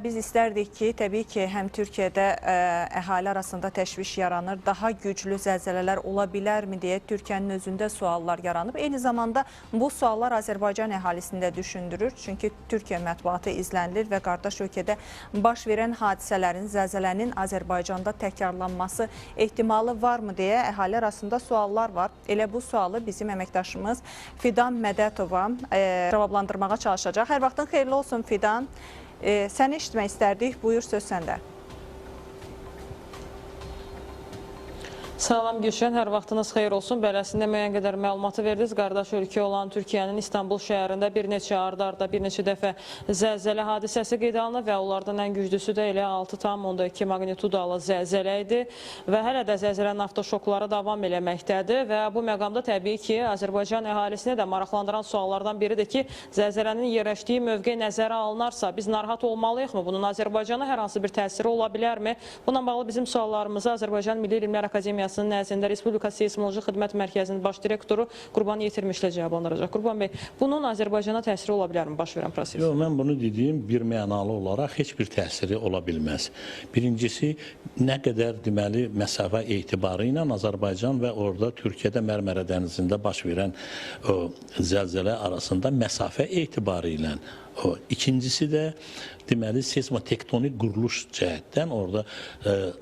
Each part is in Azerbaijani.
Biz istərdik ki, təbii ki, həm Türkiyədə əhali arasında təşviş yaranır, daha güclü zəlzələlər ola bilərmi deyə Türkiyənin özündə suallar yaranıb. Eyni zamanda bu suallar Azərbaycan əhalisini də düşündürür. Çünki Türkiyə mətbuatı izlənilir və qardaş ölkədə baş verən hadisələrin, zəlzələnin Azərbaycanda təkrarlanması ehtimalı varmı deyə əhali arasında suallar var. Elə bu sualı bizim əməkdaşımız Fidan Mədətova cavablandırmağa çalışacaq. Hər vaxtın xeyirli olsun Fidan. Səni eşitmək istərdik. Buyur, söz səndə. Salam Gülşən, hər vaxtınız xeyir olsun. Beləsində müəyyən qədər məlumatı verdiniz. Qardaş ölkə olan Türkiyənin İstanbul şəhərində bir neçə arda-arda bir neçə dəfə zəlzələ hadisəsi qeydə alınıb və onlardan ən güclüsü də elə 6,2 magnitudalı zəlzələ idi və hələ də zəlzələnin avtoşokları davam eləməkdədir və bu məqamda təbii ki, Azərbaycan əhalisini də maraqlandıran suallardan biridir ki, zəlzələnin yerləşdiyi mövqe nəzərə alınarsa biz narahat olmalıyıqmı? Bunun Azərbaycana hər hansı bir təsiri ola bilərmi? Bununla bağlı bizim suallarımızı Azərbaycan Milli Elmlər Akademiyası nəzdində Respublika Seysmoloji Xidmət Mərkəzinin baş direktoru Qurban Yetirmişlə cavablandıracaq. Qurban bəy, bunun Azərbaycana təsiri ola bilərmi baş verən proses? Yox, mən bunu dediyim bir mənalı olaraq heç bir təsiri ola bilməz. Birincisi, nə qədər deməli məsafə etibarı ilə Azərbaycan və orada Türkiyədə Mərmərə dənizində baş verən o zəlzələ arasında məsafə etibarı ilə. İkincisi də deməli seysmotektonik quruluş cəhətdən orada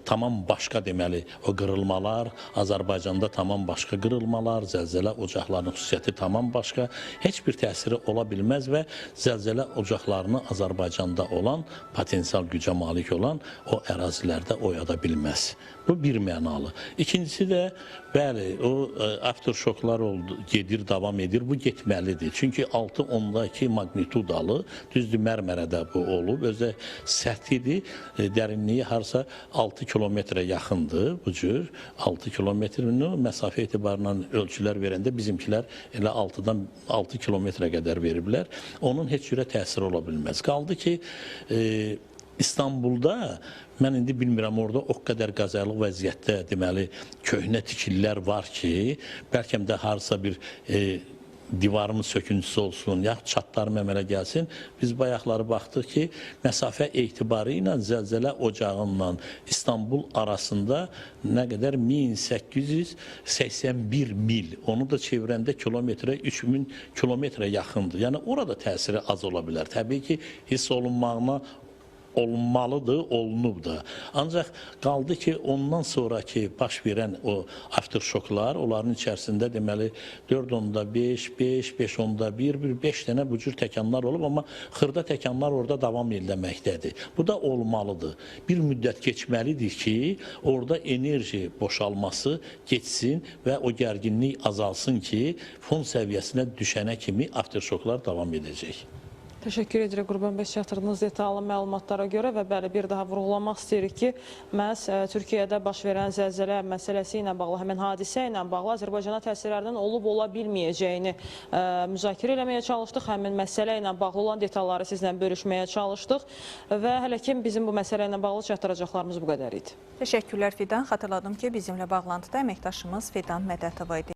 tamam başqa deməli o qırılmalar, Azərbaycanda tamam başqa qırılmalar, zəlzələ ocaqlarının xüsusiyyəti tamam başqa, heç bir təsiri ola bilməz və zəlzələ ocaqlarını Azərbaycanda olan potensial gücə malik olan o ərazilərdə oyada bilməz. Bu bir mənalı. İkincisi də bəli, o afterşoklar oldu, gedir, davam edir. Bu getməlidir. Çünki 6,2 magnitudalı düzdür, Mərmərədə bu olub. Özü səthidir, dərinliyi harsa 6 kilometrə yaxındır bu cür. 6 kilometrini məsafə etibarla ölçülər verəndə bizimkilər elə 6-dan 6 kilometrə qədər veriblər. Onun heç cürə təsiri ola bilməz. Qaldı ki, İstanbulda mən indi bilmirəm, orada o qədər qəzəli vəziyyətdə deməli köhnə tikililər var ki, bəlkə də harsa bir divarımız söküntüsü olsun, yaxud çatlarım əmələ gəlsin. Biz bayaqları baxdıq ki, məsafə etibarı ilə zəlzələ ocağından İstanbul arasında nə qədər 1881 mil. Onu da çevirəndə kilometrə 3000 kilometrə yaxındır. Yəni orada təsiri az ola bilər. Təbii ki, hiss olunmağına olunmalıdır, olunub da. Ancaq qaldı ki, ondan sonraki baş verən o afterşoklar, onların içərisində deməli 4,5, 5, 5,1, 5 dənə bu cür təkanlar olub, amma xırda təkanlar orada davam eləməkdədir. Bu da olmalıdır. Bir müddət keçməlidir ki, orada enerji boşalması geçsin və o gərginlik azalsın ki, fon səviyyəsinə düşənə kimi afterşoklar davam edəcək. Təşəkkür edirik Qurban bəy, çatdırdığınız detallı məlumatlara görə və bəli, bir daha vurğulamaq istəyirik ki, məhz Türkiyədə baş verən zəlzələ məsələsi ilə bağlı, həmin hadisə ilə bağlı Azərbaycana təsirlərinin olub-ola bilməyəcəyini müzakirə eləməyə çalışdıq. Həmin məsələ ilə bağlı olan detalları sizlə bölüşməyə çalışdıq və hələ ki, bizim bu məsələ ilə bağlı çatdıracaqlarımız bu qədər idi. Təşəkkürlər Fidan. Xatırladım ki, bizimlə bağlantıda əməkdaşımız Fidan Mədətova idi.